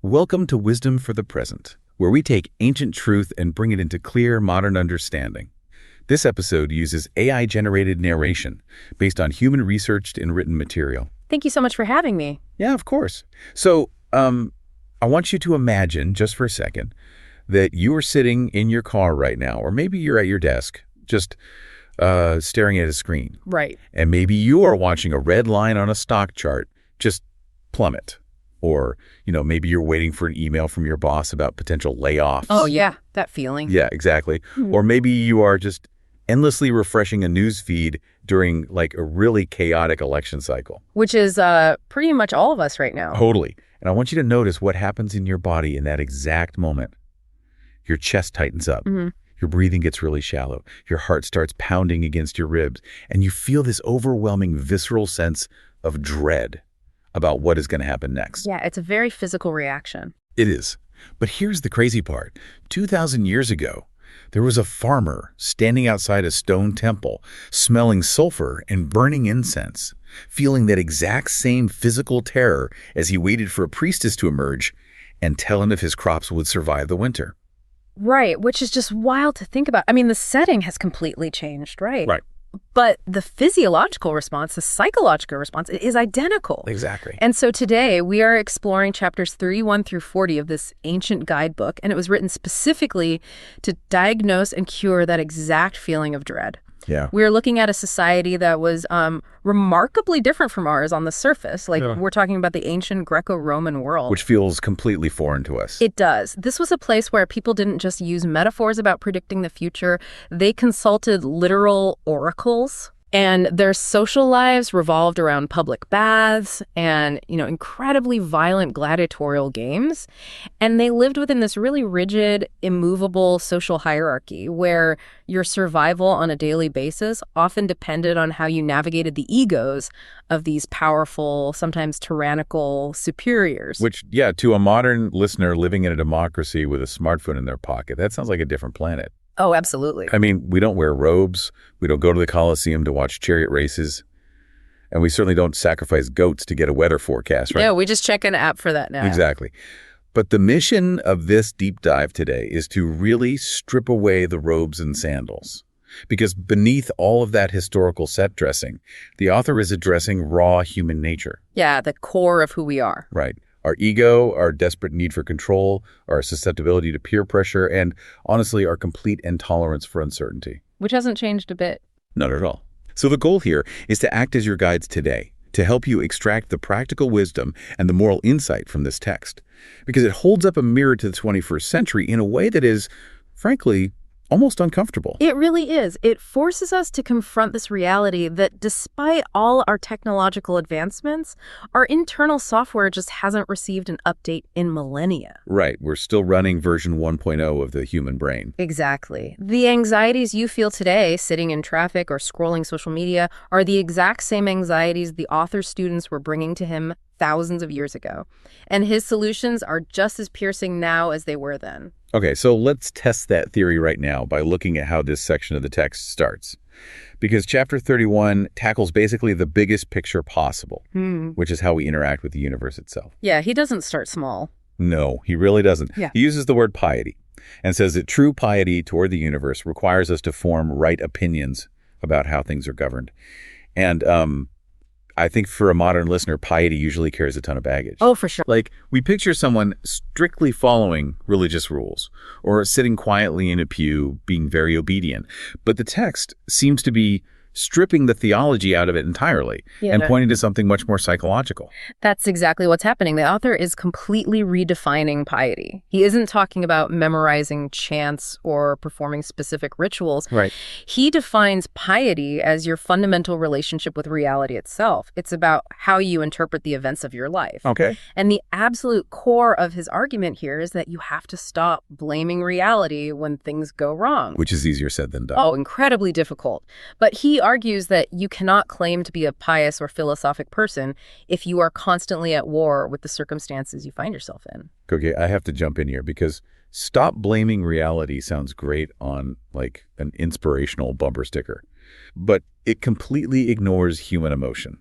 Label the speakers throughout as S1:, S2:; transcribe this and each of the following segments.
S1: Welcome to Wisdom for the Present, where we take ancient truth and bring it into clear, modern understanding. This episode uses AI-generated narration based on human-researched and written material.
S2: Thank you so much for having me.
S1: Yeah, of course. So, I want you to imagine, just for a second, that you are sitting in your car right now, or maybe you're at your desk, just staring at a screen.
S2: Right.
S1: And maybe you are watching a red line on a stock chart just plummet. Or, maybe you're waiting for an email from your boss about potential layoffs.
S2: Oh, yeah, that feeling.
S1: Yeah, exactly. Or maybe you are just endlessly refreshing a news feed during like a really chaotic election cycle.
S2: Which is pretty much all of us right now.
S1: Totally. And I want you to notice what happens in your body in that exact moment. Your chest tightens up. Your breathing gets really shallow. Your heart starts pounding against your ribs. And you feel this overwhelming visceral sense of dread about what is going to happen next.
S2: Yeah, it's a very physical reaction.
S1: It is. But here's the crazy part. 2,000 years ago, there was a farmer standing outside a stone temple, smelling sulfur and burning incense, feeling that exact same physical terror as he waited for a priestess to emerge and tell him if his crops would survive the winter.
S2: Right, which is just wild to think about. I mean, the setting has completely changed, right?
S1: Right.
S2: But the physiological response, the psychological response, is identical.
S1: Exactly.
S2: And so today we are exploring chapters 31 through 40 of this ancient guidebook, and it was written specifically to diagnose and cure that exact feeling of dread.
S1: Yeah.
S2: We're looking at a society that was remarkably different from ours on the surface. We're talking about the ancient Greco-Roman world.
S1: Which feels completely foreign to us.
S2: It does. This was a place where people didn't just use metaphors about predicting the future. They consulted literal oracles. And their social lives revolved around public baths and, incredibly violent gladiatorial games. And they lived within this really rigid, immovable social hierarchy where your survival on a daily basis often depended on how you navigated the egos of these powerful, sometimes tyrannical superiors.
S1: Which, yeah, to a modern listener living in a democracy with a smartphone in their pocket, that sounds like a different planet.
S2: Oh, absolutely.
S1: I mean, we don't wear robes. We don't go to the Colosseum to watch chariot races. And we certainly don't sacrifice goats to get a weather forecast, right?
S2: Yeah, we just check an app for that now.
S1: Exactly. But the mission of this deep dive today is to really strip away the robes and sandals. Because beneath all of that historical set dressing, the author is addressing raw human nature.
S2: Yeah, the core of who we are.
S1: Right. Our ego, our desperate need for control, our susceptibility to peer pressure, and honestly, our complete intolerance for uncertainty.
S2: Which hasn't changed a bit.
S1: Not at all. So the goal here is to act as your guides today, to help you extract the practical wisdom and the moral insight from this text. Because it holds up a mirror to the 21st century in a way that is, frankly, almost uncomfortable.
S2: It really is. It forces us to confront this reality that despite all our technological advancements, our internal software just hasn't received an update in millennia.
S1: Right. We're still running version 1.0 of the human brain.
S2: Exactly. The anxieties you feel today, sitting in traffic or scrolling social media, are the exact same anxieties the author's students were bringing to him thousands of years ago. And his solutions are just as piercing now as they were then.
S1: Okay, so let's test that theory right now by looking at how this section of the text starts. Because chapter 31 tackles basically the biggest picture possible, which is how we interact with the universe itself.
S2: Yeah, he doesn't start small.
S1: No, he really doesn't.
S2: Yeah.
S1: He uses the word piety and says that true piety toward the universe requires us to form right opinions about how things are governed. And I think for a modern listener, piety usually carries a ton of baggage.
S2: Oh, for sure.
S1: Like, we picture someone strictly following religious rules or sitting quietly in a pew, being very obedient. But the text seems to be stripping the theology out of it entirely and pointing to something much more psychological.
S2: That's exactly what's happening. The author is completely redefining piety. He isn't talking about memorizing chants or performing specific rituals.
S1: Right.
S2: He defines piety as your fundamental relationship with reality itself. It's about how you interpret the events of your life.
S1: Okay.
S2: And the absolute core of his argument here is that you have to stop blaming reality when things go wrong.
S1: Which is easier said than done.
S2: Oh, incredibly difficult. But he argues that you cannot claim to be a pious or philosophic person if you are constantly at war with the circumstances you find yourself in.
S1: Okay, I have to jump in here because stop blaming reality sounds great on like an inspirational bumper sticker, but it completely ignores human emotion.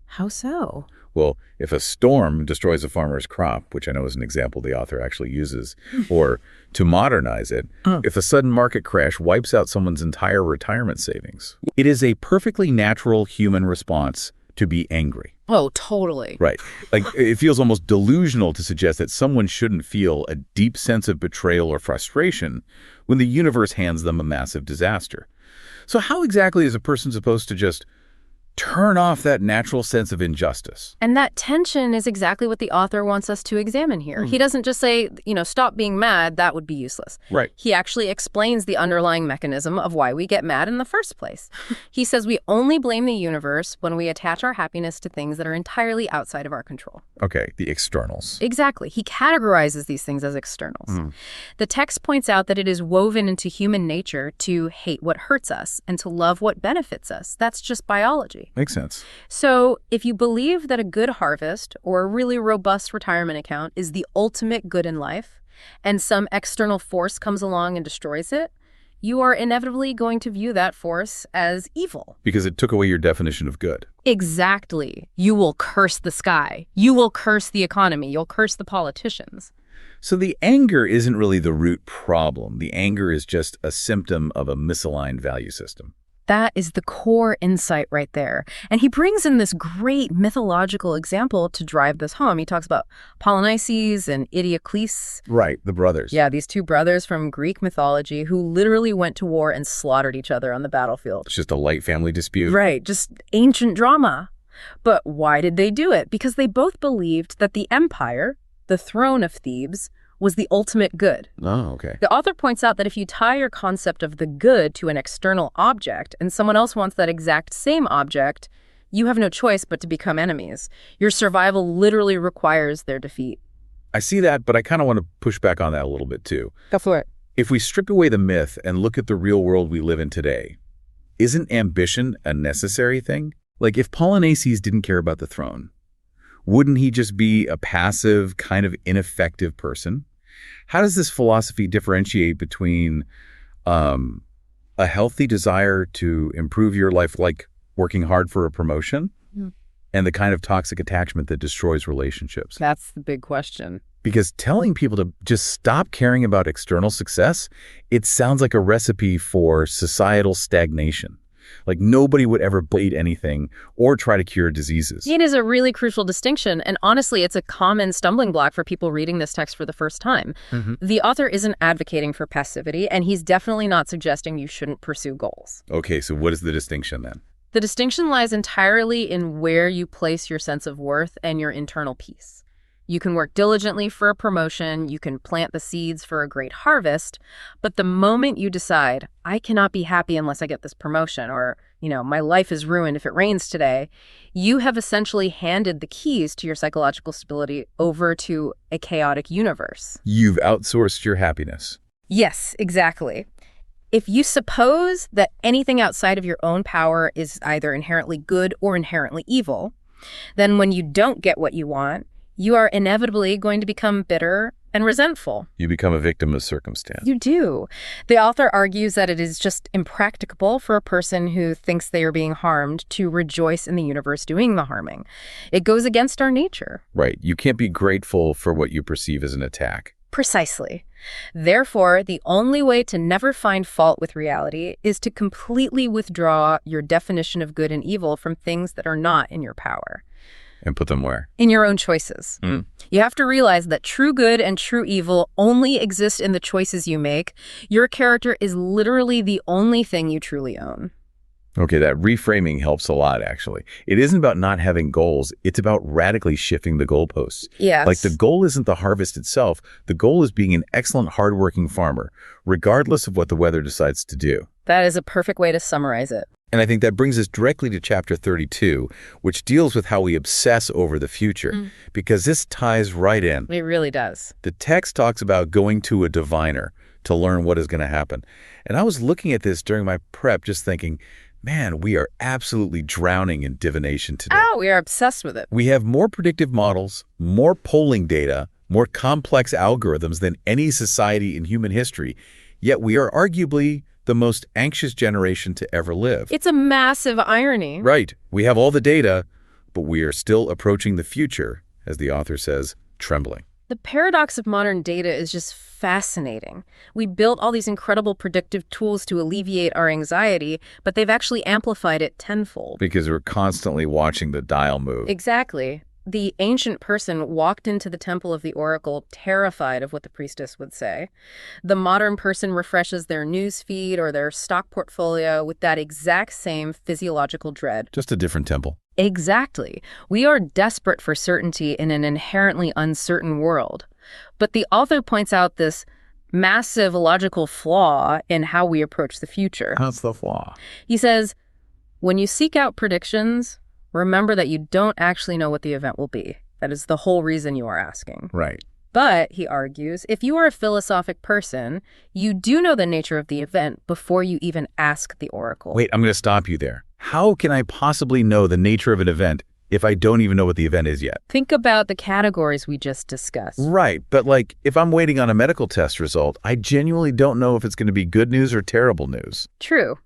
S2: How so?
S1: Well, if a storm destroys a farmer's crop, which I know is an example the author actually uses, or to modernize it, if a sudden market crash wipes out someone's entire retirement savings, it is a perfectly natural human response to be angry.
S2: Oh, totally.
S1: Right. Like, it feels almost delusional to suggest that someone shouldn't feel a deep sense of betrayal or frustration when the universe hands them a massive disaster. So how exactly is a person supposed to just turn off that natural sense of injustice?
S2: And that tension is exactly what the author wants us to examine here. He doesn't just say, stop being mad, that would be useless.
S1: Right.
S2: He actually explains the underlying mechanism of why we get mad in the first place. He says we only blame the universe when we attach our happiness to things that are entirely outside of our control.
S1: Okay, the externals.
S2: Exactly. He categorizes these things as externals. The text points out that it is woven into human nature to hate what hurts us and to love what benefits us. That's just biology.
S1: Makes sense.
S2: So if you believe that a good harvest or a really robust retirement account is the ultimate good in life, and some external force comes along and destroys it, you are inevitably going to view that force as evil.
S1: Because it took away your definition of good.
S2: Exactly. You will curse the sky. You will curse the economy. You'll curse the politicians.
S1: So the anger isn't really the root problem. The anger is just a symptom of a misaligned value system.
S2: That is the core insight right there. And he brings in this great mythological example to drive this home. He talks about Paralysis and Idiocles.
S1: Right, the brothers.
S2: Yeah, these two brothers from Greek mythology who literally went to war and slaughtered each other on the battlefield.
S1: It's just a light family dispute.
S2: Right, just ancient drama. But why did they do it? Because they both believed that the empire, the throne of Thebes, was the ultimate good.
S1: Oh, okay.
S2: The author points out that if you tie your concept of the good to an external object and someone else wants that exact same object, you have no choice but to become enemies. Your survival literally requires their defeat.
S1: I see that, but I kind of want to push back on that a little bit too.
S2: Go for it.
S1: If we strip away the myth and look at the real world we live in today, isn't ambition a necessary thing? Like, if Polynices didn't care about the throne, wouldn't he just be a passive, kind of ineffective person? How does this philosophy differentiate between a healthy desire to improve your life, like working hard for a promotion, and the kind of toxic attachment that destroys relationships?
S2: That's the big question.
S1: Because telling people to just stop caring about external success, it sounds like a recipe for societal stagnation. Like, nobody would ever bleed anything or try to cure diseases.
S2: It is a really crucial distinction, and honestly, it's a common stumbling block for people reading this text for the first time. The author isn't advocating for passivity, and he's definitely not suggesting you shouldn't pursue goals.
S1: Okay, so what is the distinction then?
S2: The distinction lies entirely in where you place your sense of worth and your internal peace. You can work diligently for a promotion, you can plant the seeds for a great harvest, but the moment you decide, I cannot be happy unless I get this promotion, or, my life is ruined if it rains today, you have essentially handed the keys to your psychological stability over to a chaotic universe.
S1: You've outsourced your happiness.
S2: Yes, exactly. If you suppose that anything outside of your own power is either inherently good or inherently evil, then when you don't get what you want, you are inevitably going to become bitter and resentful.
S1: You become a victim of circumstance.
S2: You do. The author argues that it is just impracticable for a person who thinks they are being harmed to rejoice in the universe doing the harming. It goes against our nature.
S1: Right. You can't be grateful for what you perceive as an attack.
S2: Precisely. Therefore, the only way to never find fault with reality is to completely withdraw your definition of good and evil from things that are not in your power.
S1: And put them where?
S2: In your own choices. You have to realize that true good and true evil only exist in the choices you make. Your character is literally the only thing you truly own.
S1: Okay, that reframing helps a lot, actually. It isn't about not having goals. It's about radically shifting the goalposts.
S2: Yes.
S1: Like, the goal isn't the harvest itself. The goal is being an excellent, hardworking farmer, regardless of what the weather decides to do.
S2: That is a perfect way to summarize it.
S1: And I think that brings us directly to chapter 32, which deals with how we obsess over the future, because this ties right in.
S2: It really does.
S1: The text talks about going to a diviner to learn what is going to happen. And I was looking at this during my prep just thinking, man, we are absolutely drowning in divination today.
S2: Oh, we are obsessed with it.
S1: We have more predictive models, more polling data, more complex algorithms than any society in human history, yet we are arguably the most anxious generation to ever live.
S2: It's a massive irony.
S1: Right. We have all the data, but we are still approaching the future, as the author says, trembling.
S2: The paradox of modern data is just fascinating. We built all these incredible predictive tools to alleviate our anxiety, but they've actually amplified it tenfold.
S1: Because we're constantly watching the dial move.
S2: Exactly. The ancient person walked into the temple of the oracle terrified of what the priestess would say. The modern person refreshes their news feed or their stock portfolio with that exact same physiological dread.
S1: Just a different temple.
S2: Exactly. We are desperate for certainty in an inherently uncertain world. But the author points out this massive logical flaw in how we approach the future.
S1: How's the flaw?
S2: He says, when you seek out predictions, remember that you don't actually know what the event will be. That is the whole reason you are asking.
S1: Right.
S2: But, he argues, if you are a philosophic person, you do know the nature of the event before you even ask the oracle.
S1: Wait, I'm going to stop you there. How can I possibly know the nature of an event if I don't even know what the event is yet?
S2: Think about the categories we just discussed.
S1: Right, but like if I'm waiting on a medical test result, I genuinely don't know if it's going to be good news or terrible news.
S2: True.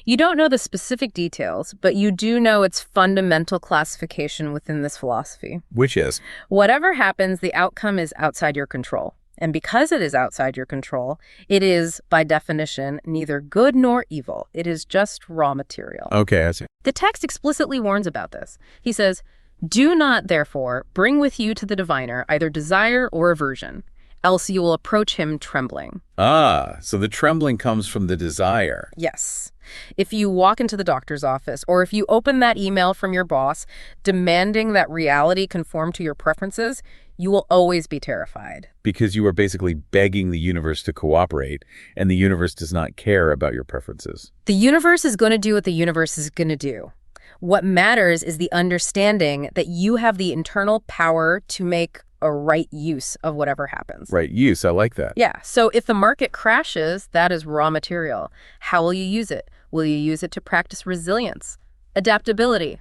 S2: You don't know the specific details, but you do know its fundamental classification within this philosophy.
S1: Which is?
S2: Whatever happens, the outcome is outside your control. And because it is outside your control, it is, by definition, neither good nor evil. It is just raw material.
S1: Okay, I see.
S2: The text explicitly warns about this. He says, do not, therefore, bring with you to the diviner either desire or aversion, else you will approach him trembling.
S1: Ah, so the trembling comes from the desire.
S2: Yes. If you walk into the doctor's office, or if you open that email from your boss demanding that reality conform to your preferences, you will always be terrified.
S1: Because you are basically begging the universe to cooperate, and the universe does not care about your preferences.
S2: The universe is going to do what the universe is going to do. What matters is the understanding that you have the internal power to make a right use of whatever happens.
S1: Right use, I like that.
S2: Yeah, so if the market crashes, that is raw material. How will you use it? Will you use it to practice resilience, adaptability,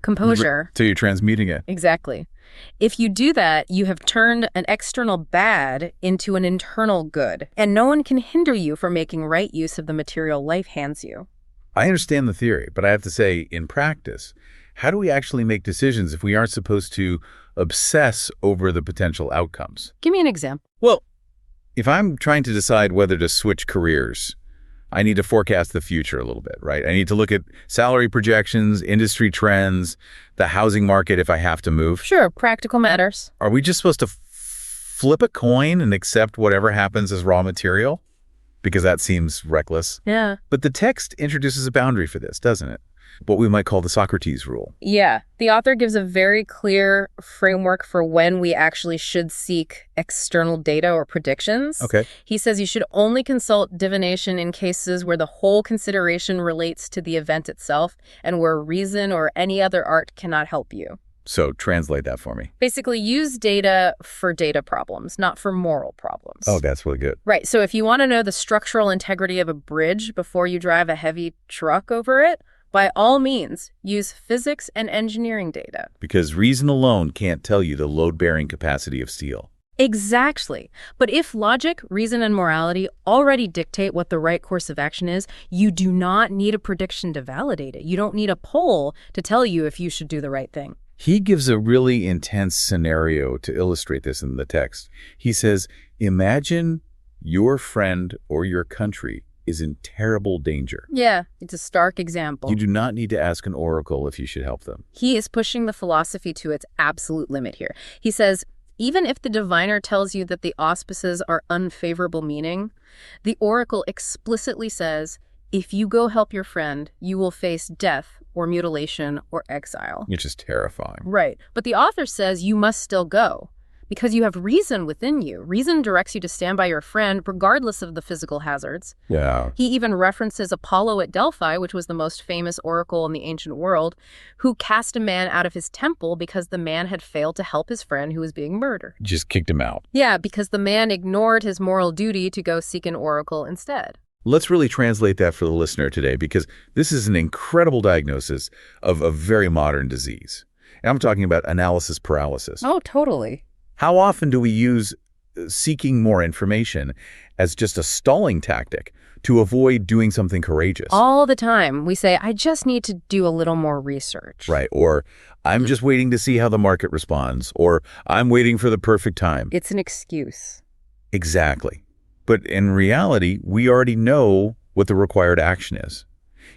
S2: composure?
S1: So you're transmuting it.
S2: Exactly. If you do that, you have turned an external bad into an internal good, and no one can hinder you from making right use of the material life hands you.
S1: I understand the theory, but I have to say, in practice, how do we actually make decisions if we aren't supposed to obsess over the potential outcomes?
S2: Give me an example.
S1: Well, if I'm trying to decide whether to switch careers, I need to forecast the future a little bit, right? I need to look at salary projections, industry trends, the housing market if I have to move.
S2: Sure, practical matters.
S1: Are we just supposed to flip a coin and accept whatever happens as raw material? Because that seems reckless.
S2: Yeah.
S1: But the text introduces a boundary for this, doesn't it? What we might call the Socrates rule.
S2: Yeah. The author gives a very clear framework for when we actually should seek external data or predictions.
S1: Okay.
S2: He says you should only consult divination in cases where the whole consideration relates to the event itself and where reason or any other art cannot help you.
S1: So translate that for me.
S2: Basically, use data for data problems, not for moral problems.
S1: Oh, that's really good.
S2: Right. So if you want to know the structural integrity of a bridge before you drive a heavy truck over it, by all means, use physics and engineering data.
S1: Because reason alone can't tell you the load-bearing capacity of steel.
S2: Exactly. But if logic, reason, and morality already dictate what the right course of action is, you do not need a prediction to validate it. You don't need a poll to tell you if you should do the right thing.
S1: He gives a really intense scenario to illustrate this in the text. He says, imagine your friend or your country is in terrible danger.
S2: Yeah, it's a stark example.
S1: You do not need to ask an oracle if you should help them.
S2: He is pushing the philosophy to its absolute limit here. He says, even if the diviner tells you that the auspices are unfavorable meaning, the oracle explicitly says, if you go help your friend, you will face death or mutilation or exile.
S1: Which is terrifying.
S2: Right. But the author says you must still go because you have reason within you. Reason directs you to stand by your friend regardless of the physical hazards.
S1: Yeah.
S2: He even references Apollo at Delphi, which was the most famous oracle in the ancient world, who cast a man out of his temple because the man had failed to help his friend who was being murdered.
S1: Just kicked him out.
S2: Yeah, because the man ignored his moral duty to go seek an oracle instead.
S1: Let's really translate that for the listener today, because this is an incredible diagnosis of a very modern disease. And I'm talking about analysis paralysis.
S2: Oh, totally.
S1: How often do we use seeking more information as just a stalling tactic to avoid doing something courageous.
S2: All the time, we say, I just need to do a little more research.
S1: Right. Or I'm just waiting to see how the market responds. Or I'm waiting for the perfect time.
S2: It's an excuse.
S1: Exactly. But in reality, we already know what the required action is.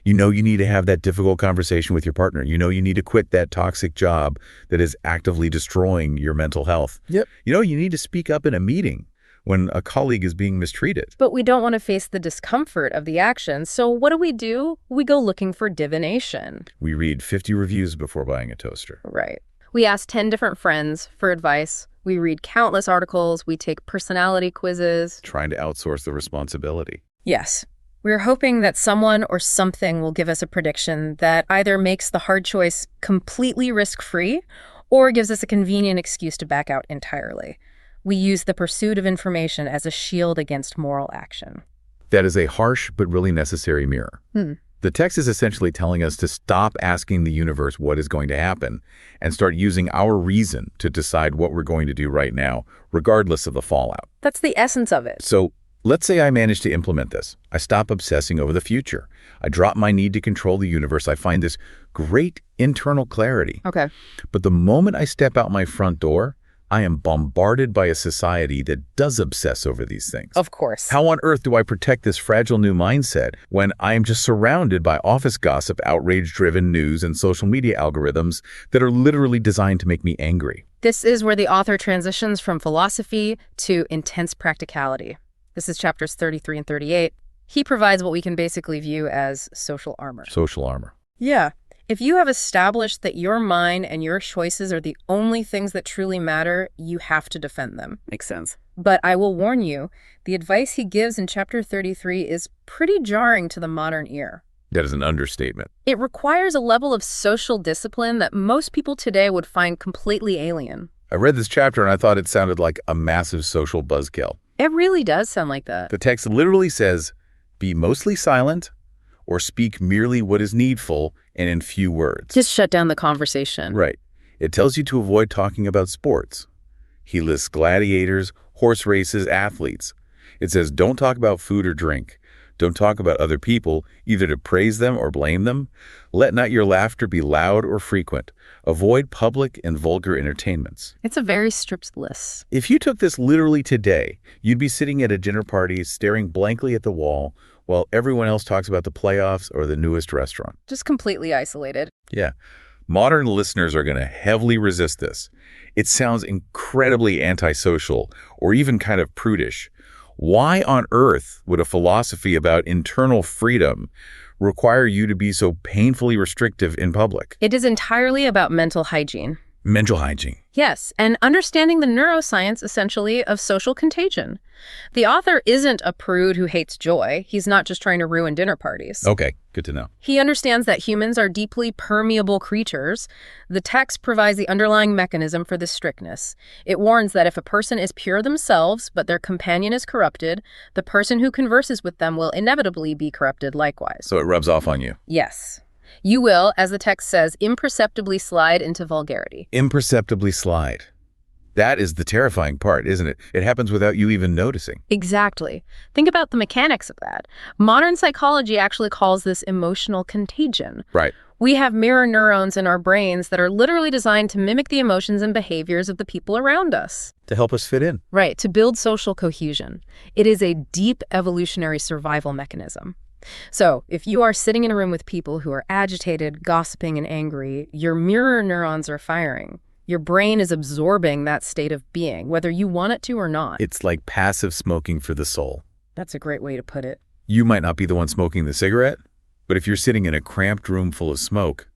S1: You know you need to have that difficult conversation with your partner. You know you need to quit that toxic job that is actively destroying your mental health.
S2: Yep.
S1: You know you need to speak up in a meeting when a colleague is being mistreated.
S2: But we don't want to face the discomfort of the action, so what do? We go looking for divination.
S1: We read 50 reviews before buying a toaster.
S2: Right. We ask 10 different friends for advice. We read countless articles. We take personality quizzes.
S1: Trying to outsource the responsibility.
S2: Yes. We're hoping that someone or something will give us a prediction that either makes the hard choice completely risk-free or gives us a convenient excuse to back out entirely. We use the pursuit of information as a shield against moral action.
S1: That is a harsh but really necessary mirror. The text is essentially telling us to stop asking the universe what is going to happen and start using our reason to decide what we're going to do right now, regardless of the fallout.
S2: That's the essence of it.
S1: So let's say I manage to implement this. I stop obsessing over the future. I drop my need to control the universe. I find this great internal clarity.
S2: Okay.
S1: But the moment I step out my front door, I am bombarded by a society that does obsess over these things.
S2: Of course.
S1: How on earth do I protect this fragile new mindset when I am just surrounded by office gossip, outrage-driven news, and social media algorithms that are literally designed to make me angry?
S2: This is where the author transitions from philosophy to intense practicality. This is chapters 33 and 38. He provides what we can basically view as social armor.
S1: Social armor.
S2: Yeah. If you have established that your mind and your choices are the only things that truly matter, you have to defend them.
S3: Makes sense.
S2: But I will warn you, the advice he gives in chapter 33 is pretty jarring to the modern ear.
S1: That is an understatement.
S2: It requires a level of social discipline that most people today would find completely alien.
S1: I read this chapter and I thought it sounded like a massive social buzzkill.
S2: It really does sound like that.
S1: The text literally says, be mostly silent or speak merely what is needful and in few words.
S2: Just shut down the conversation.
S1: Right. It tells you to avoid talking about sports. He lists gladiators, horse races, athletes. It says don't talk about food or drink. Don't talk about other people, either to praise them or blame them. Let not your laughter be loud or frequent. Avoid public and vulgar entertainments.
S2: It's a very strict list.
S1: If you took this literally today, you'd be sitting at a dinner party staring blankly at the wall while everyone else talks about the playoffs or the newest restaurant.
S2: Just completely isolated.
S1: Yeah. Modern listeners are going to heavily resist this. It sounds incredibly antisocial or even kind of prudish. Why on earth would a philosophy about internal freedom require you to be so painfully restrictive in public?
S2: It is entirely about mental hygiene.
S1: Mental hygiene.
S2: Yes, and understanding the neuroscience, essentially, of social contagion. The author isn't a prude who hates joy. He's not just trying to ruin dinner parties.
S1: Okay, good to know.
S2: He understands that humans are deeply permeable creatures. The text provides the underlying mechanism for this strictness. It warns that if a person is pure themselves, but their companion is corrupted, the person who converses with them will inevitably be corrupted likewise.
S1: So it rubs off on you.
S2: Yes. You will, as the text says, imperceptibly slide into vulgarity.
S1: Imperceptibly slide. That is the terrifying part, isn't it? It happens without you even noticing.
S2: Exactly. Think about the mechanics of that. Modern psychology actually calls this emotional contagion.
S1: Right.
S2: We have mirror neurons in our brains that are literally designed to mimic the emotions and behaviors of the people around us.
S1: To help us fit in.
S2: Right, to build social cohesion. It is a deep evolutionary survival mechanism. So, if you are sitting in a room with people who are agitated, gossiping, and angry, your mirror neurons are firing. Your brain is absorbing that state of being, whether you want it to or not.
S1: It's like passive smoking for the soul.
S2: That's a great way to put it.
S1: You might not be the one smoking the cigarette, but if you're sitting in a cramped room full of smoke,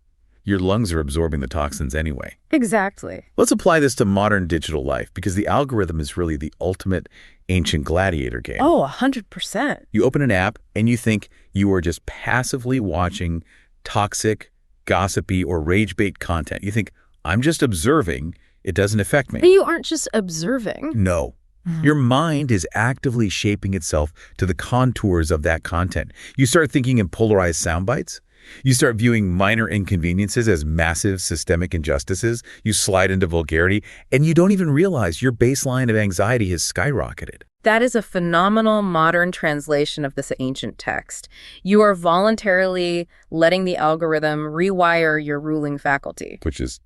S1: your lungs are absorbing the toxins anyway.
S2: Exactly.
S1: Let's apply this to modern digital life, because the algorithm is really the ultimate ancient gladiator game.
S2: Oh, 100%.
S1: You open an app and you think you are just passively watching toxic, gossipy, or ragebait content. You think, I'm just observing. It doesn't affect me.
S2: But you aren't just observing.
S1: No. Your mind is actively shaping itself to the contours of that content. You start thinking in polarized sound bites. You start viewing minor inconveniences as massive systemic injustices. You slide into vulgarity, and you don't even realize your baseline of anxiety has skyrocketed.
S2: That is a phenomenal modern translation of this ancient text. You are voluntarily letting the algorithm rewire your ruling faculty.
S1: Which is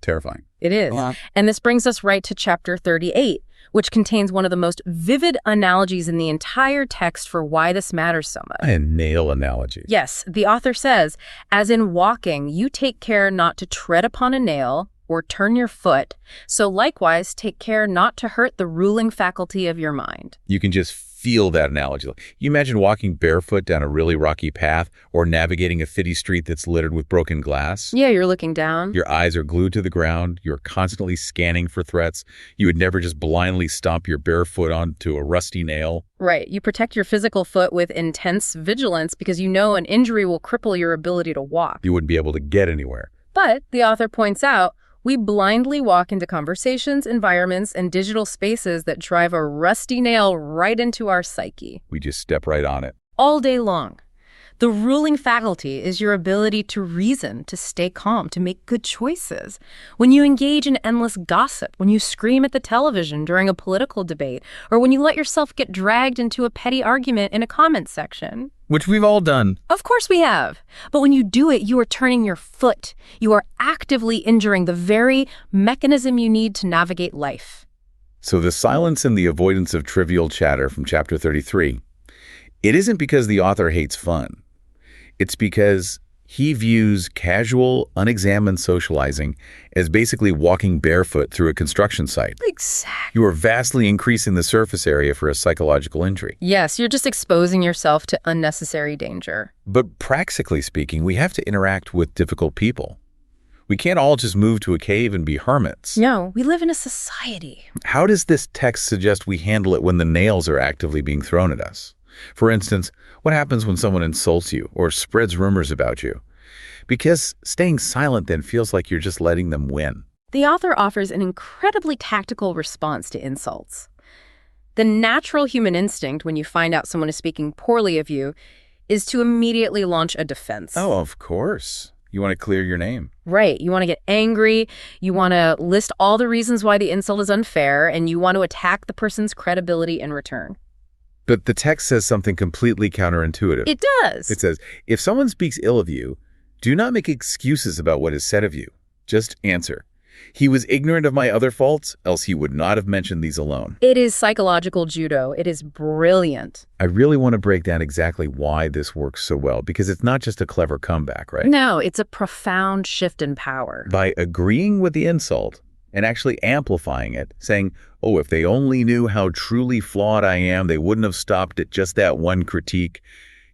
S1: terrifying.
S2: It is. Yeah. And this brings us right to chapter 38, which contains one of the most vivid analogies in the entire text for why this matters so much.
S1: A nail analogy.
S2: Yes, the author says, as in walking, you take care not to tread upon a nail or turn your foot, so likewise take care not to hurt the ruling faculty of your mind.
S1: You can just feel that analogy. You imagine walking barefoot down a really rocky path or navigating a city street that's littered with broken glass.
S2: Yeah, you're looking down.
S1: Your eyes are glued to the ground. You're constantly scanning for threats. You would never just blindly stomp your bare foot onto a rusty nail.
S2: Right. You protect your physical foot with intense vigilance because you know an injury will cripple your ability to walk.
S1: You wouldn't be able to get anywhere.
S2: But, the author points out, we blindly walk into conversations, environments, and digital spaces that drive a rusty nail right into our psyche.
S1: We just step right on it.
S2: All day long. The ruling faculty is your ability to reason, to stay calm, to make good choices. When you engage in endless gossip, when you scream at the television during a political debate, or when you let yourself get dragged into a petty argument in a comment section.
S1: Which we've all done.
S2: Of course we have. But when you do it, you are turning your foot. You are actively injuring the very mechanism you need to navigate life.
S1: So the silence and the avoidance of trivial chatter from chapter 33, it isn't because the author hates fun. It's because he views casual, unexamined socializing as basically walking barefoot through a construction site.
S2: Exactly.
S1: You are vastly increasing the surface area for a psychological injury.
S2: Yes, you're just exposing yourself to unnecessary danger.
S1: But practically speaking, we have to interact with difficult people. We can't all just move to a cave and be hermits.
S2: No, we live in a society.
S1: How does this text suggest we handle it when the nails are actively being thrown at us? For instance, what happens when someone insults you or spreads rumors about you? Because staying silent then feels like you're just letting them win.
S2: The author offers an incredibly tactical response to insults. The natural human instinct when you find out someone is speaking poorly of you is to immediately launch a defense.
S1: Oh, of course. You want to clear your name.
S2: Right. You want to get angry. You want to list all the reasons why the insult is unfair, and you want to attack the person's credibility in return.
S1: But the text says something completely counterintuitive.
S2: It does.
S1: It says, if someone speaks ill of you, do not make excuses about what is said of you. Just answer. He was ignorant of my other faults, else he would not have mentioned these alone.
S2: It is psychological judo. It is brilliant.
S1: I really want to break down exactly why this works so well, because it's not just a clever comeback, right?
S2: No, it's a profound shift in power.
S1: By agreeing with the insult and actually amplifying it, saying, oh, if they only knew how truly flawed I am, they wouldn't have stopped at just that one critique.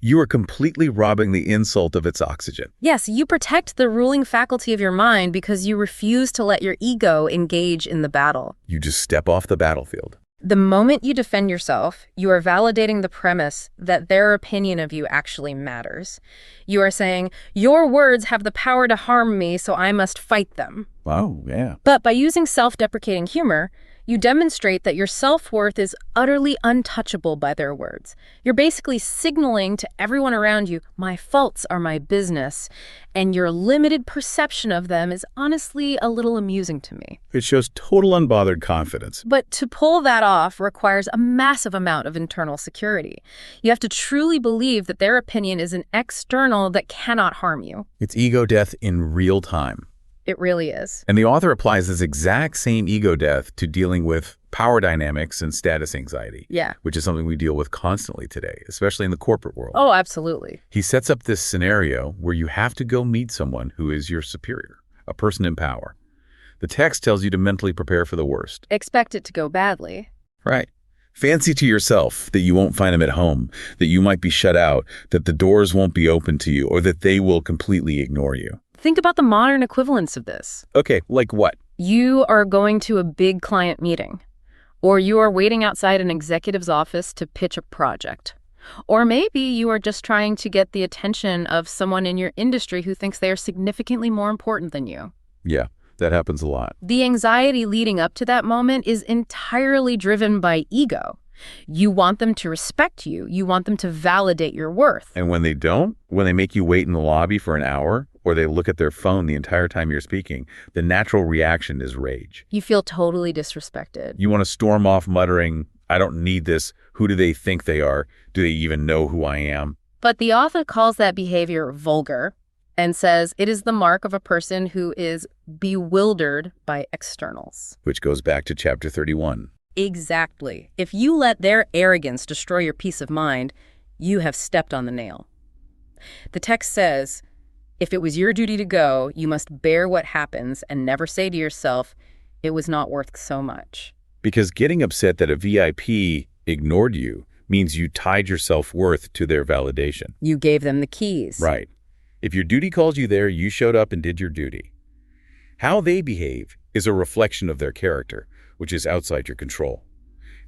S1: You are completely robbing the insult of its oxygen.
S2: Yes, you protect the ruling faculty of your mind because you refuse to let your ego engage in the battle.
S1: You just step off the battlefield.
S2: The moment you defend yourself, you are validating the premise that their opinion of you actually matters. You are saying, your words have the power to harm me, so I must fight them.
S1: Wow, yeah.
S2: But by using self-deprecating humor, you demonstrate that your self-worth is utterly untouchable by their words. You're basically signaling to everyone around you, my faults are my business, and your limited perception of them is honestly a little amusing to me.
S1: It shows total unbothered confidence.
S2: But to pull that off requires a massive amount of internal security. You have to truly believe that their opinion is an external that cannot harm you.
S1: It's ego death in real time.
S2: It really is.
S1: And the author applies this exact same ego death to dealing with power dynamics and status anxiety.
S2: Yeah.
S1: Which is something we deal with constantly today, especially in the corporate world.
S2: Oh, absolutely.
S1: He sets up this scenario where you have to go meet someone who is your superior, a person in power. The text tells you to mentally prepare for the worst.
S2: Expect it to go badly.
S1: Right. Fancy to yourself that you won't find them at home, that you might be shut out, that the doors won't be open to you, or that they will completely ignore you.
S2: Think about the modern equivalents of this.
S1: Okay, like what?
S2: You are going to a big client meeting, or you are waiting outside an executive's office to pitch a project. Or maybe you are just trying to get the attention of someone in your industry who thinks they are significantly more important than you.
S1: Yeah, That happens a lot.
S2: The anxiety leading up to that moment is entirely driven by ego. You want them to respect you. You want them to validate your worth.
S1: And when they don't, when they make you wait in the lobby for an hour, or they look at their phone the entire time you're speaking, the natural reaction is rage.
S2: You feel totally disrespected.
S1: You want to storm off muttering, I don't need this. Who do they think they are? Do they even know who I am?
S2: But the author calls that behavior vulgar and says it is the mark of a person who is bewildered by externals.
S1: Which goes back to chapter 31.
S2: Exactly. If you let their arrogance destroy your peace of mind, you have stepped on the nail. The text says, if it was your duty to go, you must bear what happens and never say to yourself, it was not worth so much.
S1: Because getting upset that a VIP ignored you means you tied your self-worth to their validation.
S2: You gave them the keys.
S1: Right. If your duty calls you there, you showed up and did your duty. How they behave is a reflection of their character, which is outside your control.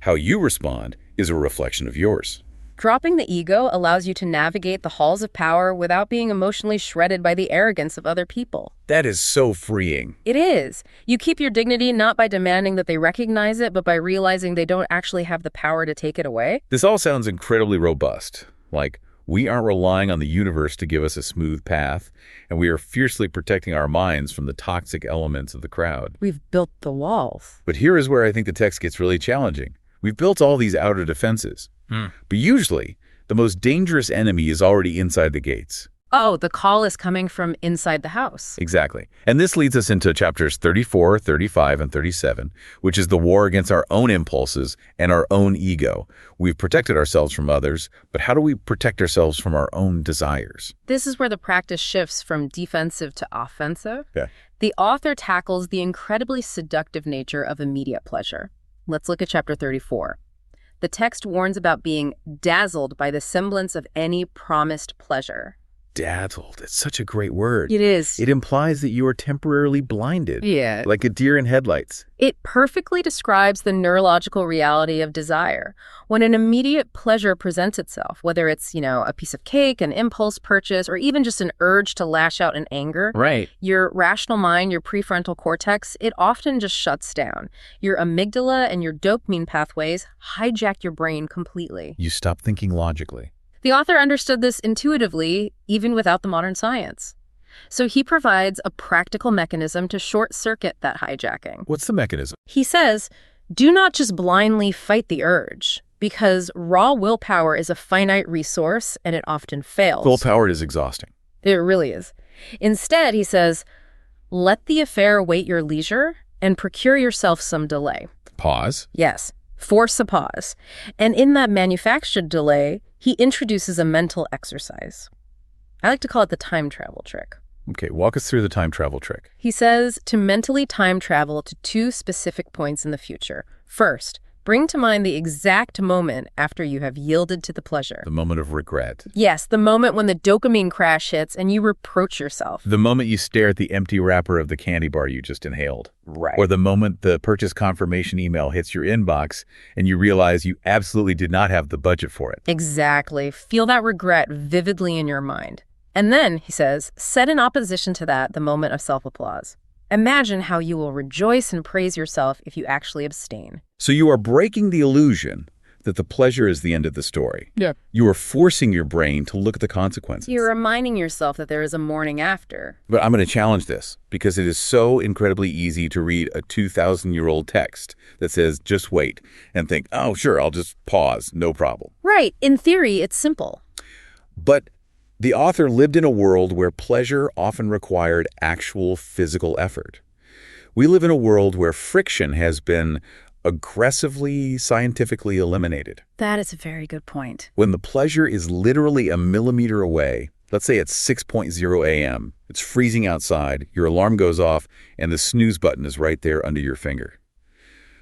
S1: How you respond is a reflection of yours.
S2: Dropping the ego allows you to navigate the halls of power without being emotionally shredded by the arrogance of other people.
S1: That is so freeing.
S2: It is. You keep your dignity not by demanding that they recognize it, but by realizing they don't actually have the power to take it away.
S1: This all sounds incredibly robust. Like, we aren't relying on the universe to give us a smooth path, and we are fiercely protecting our minds from the toxic elements of the crowd.
S2: We've built the walls.
S1: But here is where I think the text gets really challenging. We've built all these outer defenses. But usually, the most dangerous enemy is already inside the gates.
S2: Oh, the call is coming from inside the house.
S1: Exactly. And this leads us into chapters 34, 35, and 37, which is the war against our own impulses and our own ego. We've protected ourselves from others, but how do we protect ourselves from our own desires?
S2: This is where the practice shifts from defensive to offensive.
S1: Okay.
S2: The author tackles the incredibly seductive nature of immediate pleasure. Let's look at chapter 34. The text warns about being dazzled by the semblance of any promised pleasure.
S1: Dazzled. It's such a great word.
S2: It is.
S1: It implies that you are temporarily blinded.
S2: Yeah.
S1: Like a deer in headlights.
S2: It perfectly describes the neurological reality of desire. When an immediate pleasure presents itself, whether it's, a piece of cake, an impulse purchase, or even just an urge to lash out in anger,
S1: Right.
S2: your rational mind, your prefrontal cortex, it often just shuts down. Your amygdala and your dopamine pathways hijack your brain completely.
S1: You stop thinking logically.
S2: The author understood this intuitively, even without the modern science. So he provides a practical mechanism to short-circuit that hijacking.
S1: What's the mechanism?
S2: He says, do not just blindly fight the urge, because raw willpower is a finite resource and it often fails.
S1: Willpower is exhausting.
S2: It really is. Instead, he says, let the affair wait your leisure and procure yourself some delay.
S1: Pause.
S2: Yes, force a pause. And in that manufactured delay, he introduces a mental exercise. I like to call it the time travel trick.
S1: Okay, walk us through the time travel trick.
S2: He says to mentally time travel to two specific points in the future. First, bring to mind the exact moment after you have yielded to the pleasure.
S1: The moment of regret.
S2: Yes, the moment when the dopamine crash hits and you reproach yourself.
S1: The moment you stare at the empty wrapper of the candy bar you just inhaled.
S2: Right.
S1: Or the moment the purchase confirmation email hits your inbox and you realize you absolutely did not have the budget for it.
S2: Exactly. Feel that regret vividly in your mind. And then, he says, set in opposition to that the moment of self-applause. Imagine how you will rejoice and praise yourself if you actually abstain.
S1: So you are breaking the illusion that the pleasure is the end of the story.
S2: Yeah.
S1: You are forcing your brain to look at the consequences.
S2: You're reminding yourself that there is a morning after.
S1: But I'm going to challenge this because it is so incredibly easy to read a 2,000-year-old text that says, just wait, and think, oh, sure, I'll just pause, no problem.
S2: Right. In theory, it's simple.
S1: But the author lived in a world where pleasure often required actual physical effort. We live in a world where friction has been aggressively scientifically eliminated.
S2: That is a very good point.
S1: When the pleasure is literally a millimeter away, let's say it's 6:00 a.m., it's freezing outside, your alarm goes off, and the snooze button is right there under your finger.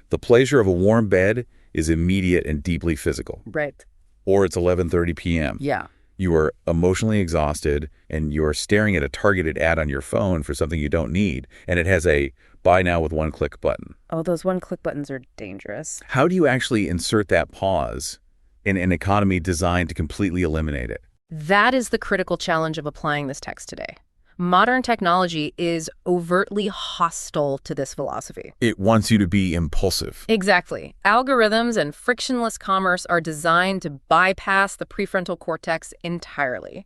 S1: The pleasure of a warm bed is immediate and deeply physical.
S2: Right.
S1: Or it's 11:30 p.m.
S2: Yeah.
S1: You are emotionally exhausted, and you're staring at a targeted ad on your phone for something you don't need, and it has a buy now with one click button.
S2: Oh, those one-click buttons are dangerous.
S1: How do you actually insert that pause in an economy designed to completely eliminate it?
S2: That is the critical challenge of applying this text today. Modern technology is overtly hostile to this philosophy.
S1: It wants you to be impulsive.
S2: Exactly. Algorithms and frictionless commerce are designed to bypass the prefrontal cortex entirely.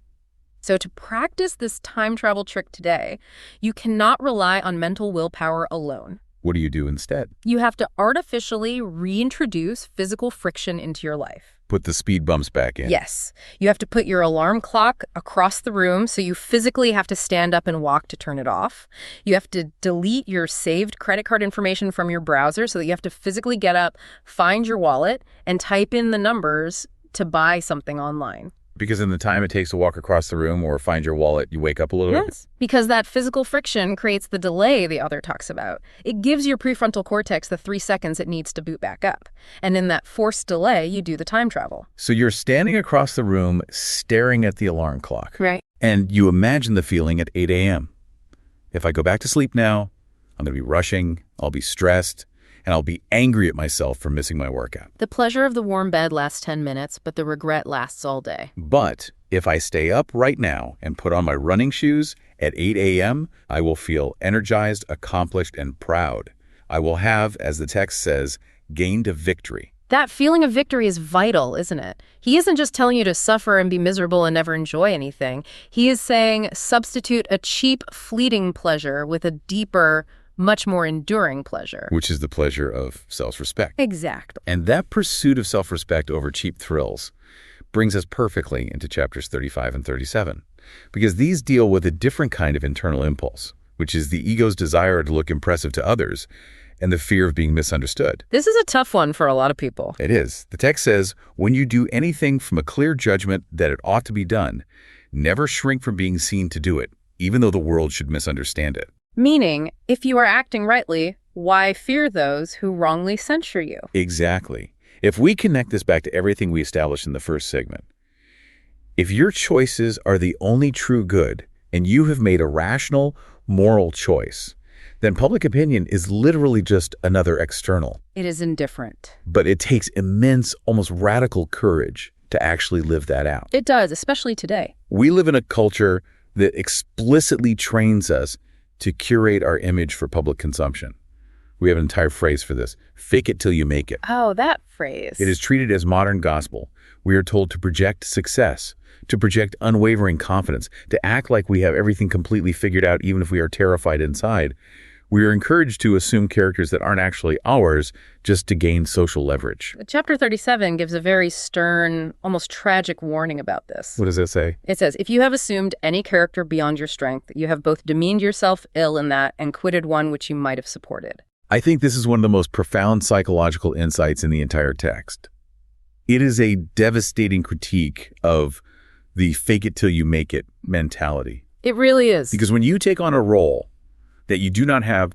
S2: So to practice this time travel trick today, you cannot rely on mental willpower alone.
S1: What do you do instead?
S2: You have to artificially reintroduce physical friction into your life.
S1: Put the speed bumps back in.
S2: Yes. You have to put your alarm clock across the room, so you physically have to stand up and walk to turn it off. You have to delete your saved credit card information from your browser, so that you have to physically get up, find your wallet, and type in the numbers to buy something online.
S1: Because in the time it takes to walk across the room or find your wallet, you wake up a little bit?
S2: Yes, because that physical friction creates the delay the author talks about. It gives your prefrontal cortex the 3 seconds it needs to boot back up. And in that forced delay, you do the time travel.
S1: So you're standing across the room, staring at the alarm clock.
S2: Right.
S1: And you imagine the feeling at 8 a.m. If I go back to sleep now, I'm going to be rushing, I'll be stressed, and I'll be angry at myself for missing my workout.
S2: The pleasure of the warm bed lasts 10 minutes, but the regret lasts all day.
S1: But if I stay up right now and put on my running shoes at 8 a.m., I will feel energized, accomplished, and proud. I will have, as the text says, gained a victory.
S2: That feeling of victory is vital, isn't it? He isn't just telling you to suffer and be miserable and never enjoy anything. He is saying substitute a cheap, fleeting pleasure with a deeper, much more enduring pleasure.
S1: Which is the pleasure of self-respect.
S2: Exactly.
S1: And that pursuit of self-respect over cheap thrills brings us perfectly into chapters 35 and 37, because these deal with a different kind of internal impulse, which is the ego's desire to look impressive to others and the fear of being misunderstood.
S2: This is a tough one for a lot of people.
S1: It is. The text says, when you do anything from a clear judgment that it ought to be done, never shrink from being seen to do it, even though the world should misunderstand it.
S2: Meaning, if you are acting rightly, why fear those who wrongly censure you?
S1: Exactly. If we connect this back to everything we established in the first segment, if your choices are the only true good and you have made a rational, moral choice, then public opinion is literally just another external.
S2: It is indifferent.
S1: But it takes immense, almost radical courage to actually live that out.
S2: It does, especially today.
S1: We live in a culture that explicitly trains us to curate our image for public consumption. We have an entire phrase for this: fake it till you make it.
S2: Oh, that phrase.
S1: It is treated as modern gospel. We are told to project success, to project unwavering confidence, to act like we have everything completely figured out even if we are terrified inside. We are encouraged to assume characters that aren't actually ours just to gain social leverage.
S2: Chapter 37 gives a very stern, almost tragic warning about this.
S1: What does it say?
S2: It says, if you have assumed any character beyond your strength, you have both demeaned yourself ill in that and quitted one which you might have supported.
S1: I think this is one of the most profound psychological insights in the entire text. It is a devastating critique of the fake it till you make it mentality.
S2: It really is.
S1: Because when you take on a role that you do not have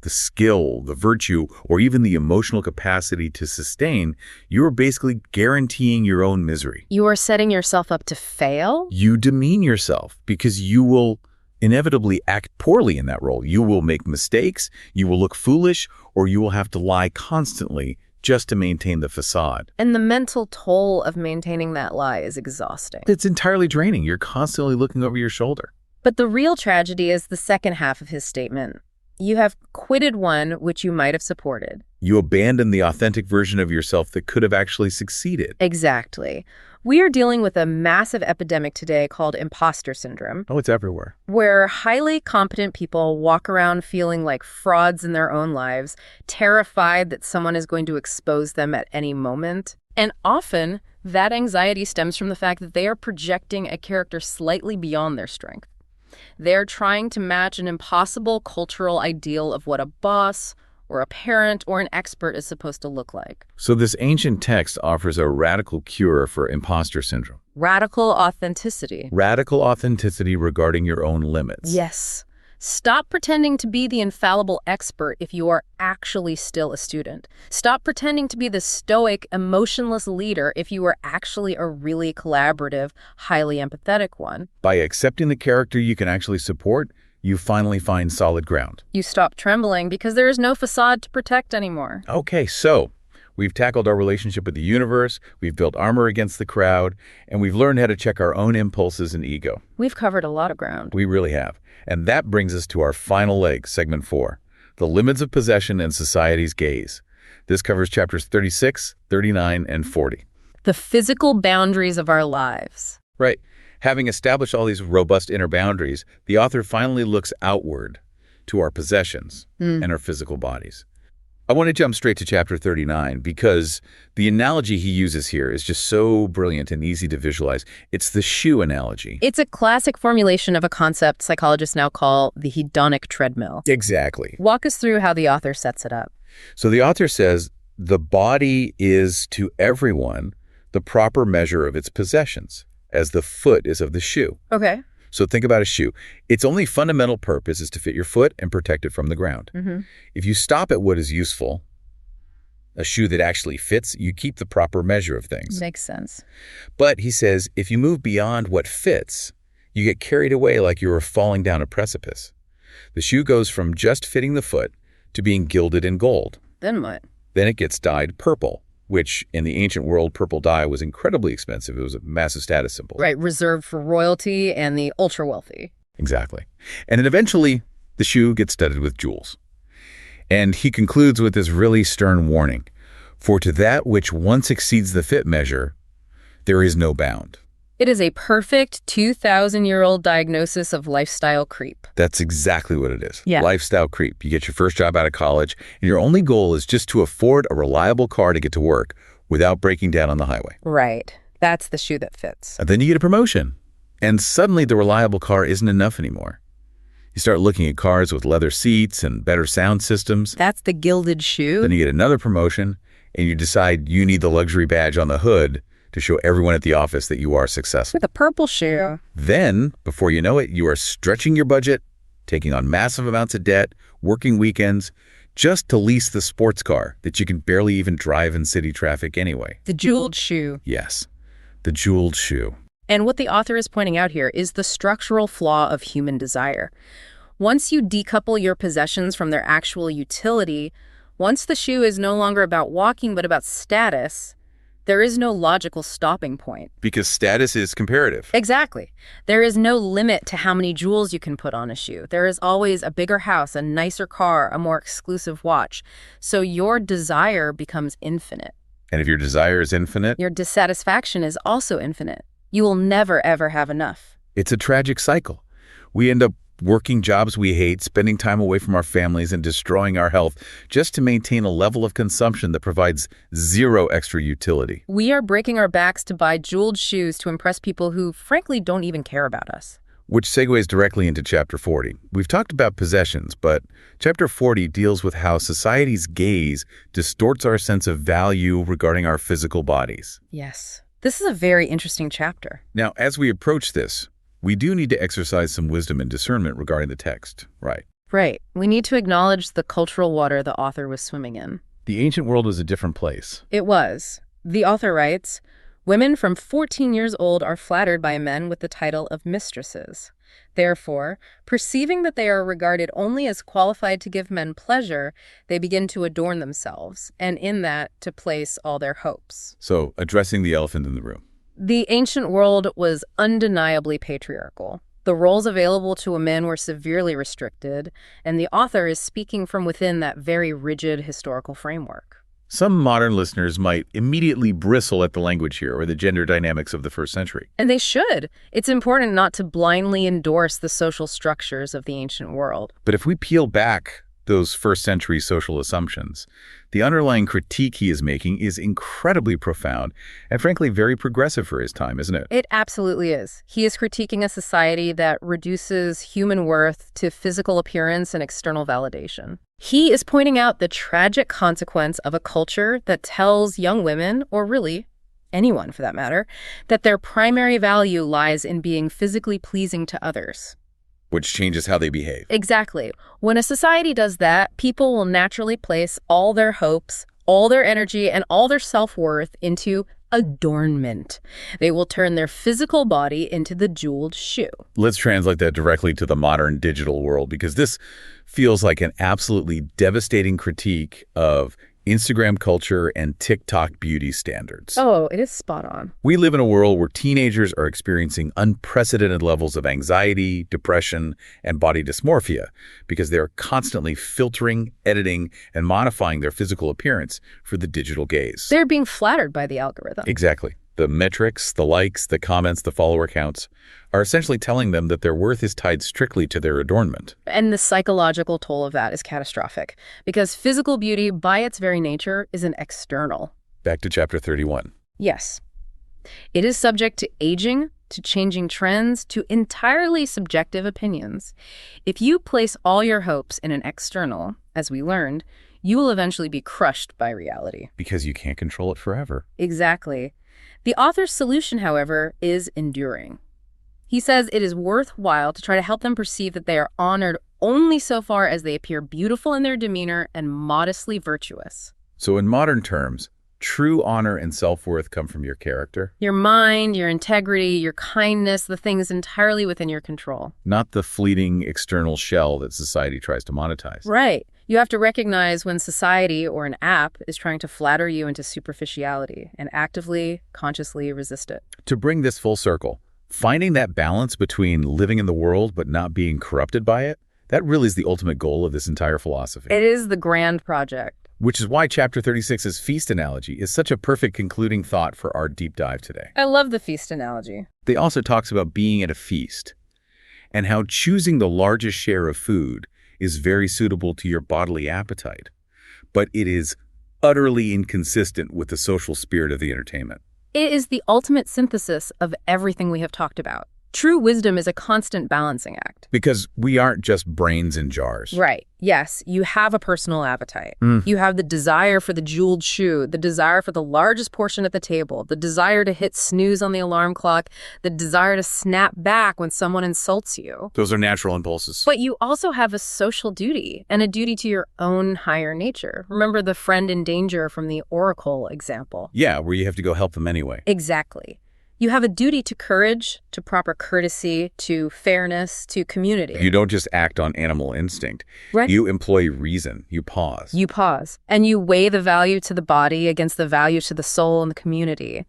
S1: the skill, the virtue, or even the emotional capacity to sustain, you are basically guaranteeing your own misery.
S2: You are setting yourself up to fail?
S1: You demean yourself because you will inevitably act poorly in that role. You will make mistakes, you will look foolish, or you will have to lie constantly just to maintain the facade.
S2: And the mental toll of maintaining that lie is exhausting.
S1: It's entirely draining. You're constantly looking over your shoulder.
S2: But the real tragedy is the second half of his statement. You have quitted one which you might have supported.
S1: You abandon the authentic version of yourself that could have actually succeeded.
S2: Exactly. We are dealing with a massive epidemic today called impostor syndrome.
S1: Oh, it's everywhere.
S2: Where highly competent people walk around feeling like frauds in their own lives, terrified that someone is going to expose them at any moment. And often, that anxiety stems from the fact that they are projecting a character slightly beyond their strength. They're trying to match an impossible cultural ideal of what a boss or a parent or an expert is supposed to look like.
S1: So this ancient text offers a radical cure for imposter syndrome.
S2: Radical authenticity.
S1: Radical authenticity regarding your own limits.
S2: Yes. Stop pretending to be the infallible expert if you are actually still a student. Stop pretending to be the stoic, emotionless leader if you are actually a really collaborative, highly empathetic one.
S1: By accepting the character you can actually support, you finally find solid ground.
S2: You stop trembling because there is no facade to protect anymore.
S1: Okay, so We've tackled our relationship with the universe, we've built armor against the crowd, and we've learned how to check our own impulses and ego.
S2: We've covered a lot of ground.
S1: We really have. And that brings us to our final leg, segment 4, the limits of possession and society's gaze. This covers chapters 36, 39, and 40.
S2: The physical boundaries of our lives.
S1: Right. Having established all these robust inner boundaries, the author finally looks outward to our possessions and our physical bodies. I want to jump straight to chapter 39 because the analogy he uses here is just so brilliant and easy to visualize. It's the shoe analogy.
S2: It's a classic formulation of a concept psychologists now call the hedonic treadmill.
S1: Exactly.
S2: Walk us through how the author sets it up.
S1: So the author says the body is to everyone the proper measure of its possessions, as the foot is of the shoe.
S2: Okay.
S1: So think about a shoe. Its only fundamental purpose is to fit your foot and protect it from the ground. If you stop at what is useful, a shoe that actually fits, you keep the proper measure of things.
S2: Makes sense.
S1: But he says if you move beyond what fits, you get carried away like you were falling down a precipice. The shoe goes from just fitting the foot to being gilded in gold.
S2: Then what?
S1: Then it gets dyed purple, which in the ancient world, purple dye was incredibly expensive. It was a massive status symbol.
S2: Right, reserved for royalty and the ultra-wealthy.
S1: Exactly. And then eventually, the shoe gets studded with jewels. And he concludes with this really stern warning. For to that which once exceeds the fit measure, there is no bound.
S2: It is a perfect 2,000-year-old diagnosis of lifestyle creep.
S1: That's exactly what it is.
S2: Yeah.
S1: Lifestyle creep. You get your first job out of college, and your only goal is just to afford a reliable car to get to work without breaking down on the highway.
S2: Right. That's the shoe that fits.
S1: And then you get a promotion, and suddenly the reliable car isn't enough anymore. You start looking at cars with leather seats and better sound systems.
S2: That's the gilded shoe?
S1: Then you get another promotion, and you decide you need the luxury badge on the hood to show everyone at the office that you are successful.
S2: With a purple shoe.
S1: Then, before you know it, you are stretching your budget, taking on massive amounts of debt, working weekends, just to lease the sports car that you can barely even drive in city traffic anyway.
S2: The jeweled shoe.
S1: Yes, the jeweled shoe.
S2: And what the author is pointing out here is the structural flaw of human desire. Once you decouple your possessions from their actual utility, once the shoe is no longer about walking but about status, there is no logical stopping point.
S1: Because status is comparative.
S2: Exactly. There is no limit to how many jewels you can put on a shoe. There is always a bigger house, a nicer car, a more exclusive watch. So your desire becomes infinite.
S1: And if your desire is infinite,
S2: your dissatisfaction is also infinite. You will never, ever have enough.
S1: It's a tragic cycle. We end up working jobs we hate, spending time away from our families, and destroying our health just to maintain a level of consumption that provides zero extra utility.
S2: We are breaking our backs to buy jeweled shoes to impress people who, frankly, don't even care about us.
S1: Which segues directly into Chapter 40. We've talked about possessions, but Chapter 40 deals with how society's gaze distorts our sense of value regarding our physical bodies.
S2: Yes. This is a very interesting chapter.
S1: Now, as we approach this, we do need to exercise some wisdom and discernment regarding the text, right?
S2: Right. We need to acknowledge the cultural water the author was swimming in.
S1: The ancient world was a different place.
S2: It was. The author writes, women from 14 years old are flattered by men with the title of mistresses. Therefore, perceiving that they are regarded only as qualified to give men pleasure, they begin to adorn themselves, and in that to place all their hopes.
S1: So, addressing the elephant in the room.
S2: The ancient world was undeniably patriarchal. The roles available to women were severely restricted, and the author is speaking from within that very rigid historical framework.
S1: Some modern listeners might immediately bristle at the language here or the gender dynamics of the first century.
S2: And they should. It's important not to blindly endorse the social structures of the ancient world.
S1: But if we peel back those first century social assumptions, the underlying critique he is making is incredibly profound and frankly very progressive for his time, isn't it?
S2: It absolutely is. He is critiquing a society that reduces human worth to physical appearance and external validation. He is pointing out the tragic consequence of a culture that tells young women, or really anyone for that matter, that their primary value lies in being physically pleasing to others.
S1: Which changes how they behave.
S2: Exactly. When a society does that, people will naturally place all their hopes, all their energy, and all their self-worth into adornment. They will turn their physical body into the jeweled shoe.
S1: Let's translate that directly to the modern digital world, because this feels like an absolutely devastating critique of Instagram culture and TikTok beauty standards.
S2: Oh, it is spot on.
S1: We live in a world where teenagers are experiencing unprecedented levels of anxiety, depression, and body dysmorphia because they are constantly filtering, editing, and modifying their physical appearance for the digital gaze.
S2: They're being flattered by the algorithm.
S1: Exactly. The metrics, the likes, the comments, the follower counts are essentially telling them that their worth is tied strictly to their adornment.
S2: And the psychological toll of that is catastrophic because physical beauty, by its very nature, is an external.
S1: Back to chapter 31.
S2: Yes. It is subject to aging, to changing trends, to entirely subjective opinions. If you place all your hopes in an external, as we learned, you will eventually be crushed by reality.
S1: Because you can't control it forever.
S2: Exactly. The author's solution, however, is enduring. He says it is worthwhile to try to help them perceive that they are honored only so far as they appear beautiful in their demeanor and modestly virtuous.
S1: So in modern terms, true honor and self-worth come from your character.
S2: Your mind, your integrity, your kindness, the things entirely within your control.
S1: Not the fleeting external shell that society tries to monetize.
S2: Right. You have to recognize when society or an app is trying to flatter you into superficiality and actively, consciously resist it.
S1: To bring this full circle, finding that balance between living in the world but not being corrupted by it, that really is the ultimate goal of this entire philosophy.
S2: It is the grand project.
S1: Which is why chapter 36's feast analogy is such a perfect concluding thought for our deep dive today.
S2: I love the feast analogy.
S1: They also talks about being at a feast and how choosing the largest share of food is very suitable to your bodily appetite, but it is utterly inconsistent with the social spirit of the entertainment.
S2: It is the ultimate synthesis of everything we have talked about. True wisdom is a constant balancing act.
S1: Because we aren't just brains in jars.
S2: Right. Yes, you have a personal appetite. You have the desire for the jeweled shoe, the desire for the largest portion at the table, the desire to hit snooze on the alarm clock, the desire to snap back when someone insults you.
S1: Those are natural impulses.
S2: But you also have a social duty and a duty to your own higher nature. Remember the friend in danger from the oracle example?
S1: Yeah, where you have to go help them anyway.
S2: Exactly. You have a duty to courage, to proper courtesy, to fairness, to community.
S1: You don't just act on animal instinct.
S2: Right.
S1: You employ reason. You pause.
S2: You pause, and you weigh the value to the body against the value to the soul and the community.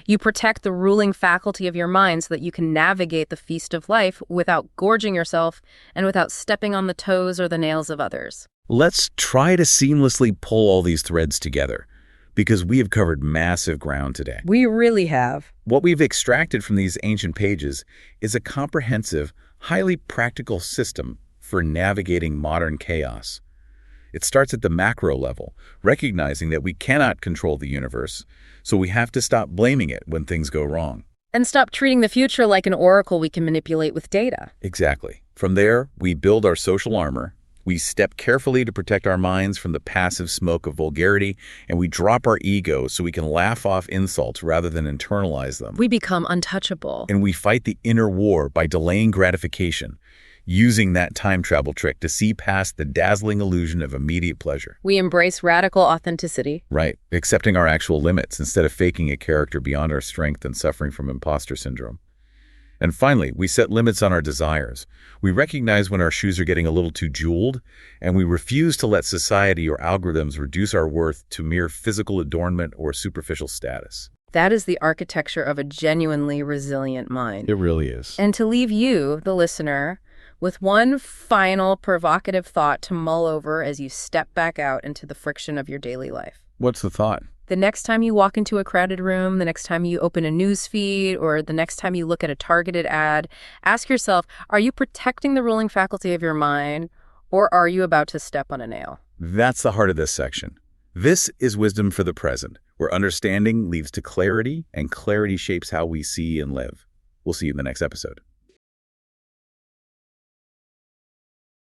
S2: You protect the ruling faculty of your mind so that you can navigate the feast of life without gorging yourself and without stepping on the toes or the nails of others.
S1: Let's try to seamlessly pull all these threads together, because we have covered massive ground today.
S2: We really have.
S1: What we've extracted from these ancient pages is a comprehensive, highly practical system for navigating modern chaos. It starts at the macro level, recognizing that we cannot control the universe, so we have to stop blaming it when things go wrong.
S2: And stop treating the future like an oracle we can manipulate with data.
S1: Exactly. From there, we build our social armor. We step carefully to protect our minds from the passive smoke of vulgarity, and we drop our ego so we can laugh off insults rather than internalize them.
S2: We become untouchable.
S1: And we fight the inner war by delaying gratification, using that time travel trick to see past the dazzling illusion of immediate pleasure.
S2: We embrace radical authenticity.
S1: Right, accepting our actual limits instead of faking a character beyond our strength and suffering from imposter syndrome. And finally, we set limits on our desires. We recognize when our shoes are getting a little too jeweled, and we refuse to let society or algorithms reduce our worth to mere physical adornment or superficial status.
S2: That is the architecture of a genuinely resilient mind.
S1: It really is.
S2: And to leave you, the listener, with one final provocative thought to mull over as you step back out into the friction of your daily life.
S1: What's the thought?
S2: The next time you walk into a crowded room, the next time you open a news feed, or the next time you look at a targeted ad, ask yourself, are you protecting the ruling faculty of your mind, or are you about to step on a nail?
S1: That's the heart of this section. This is wisdom for the present, where understanding leads to clarity, and clarity shapes how we see and live. We'll see you in the next episode.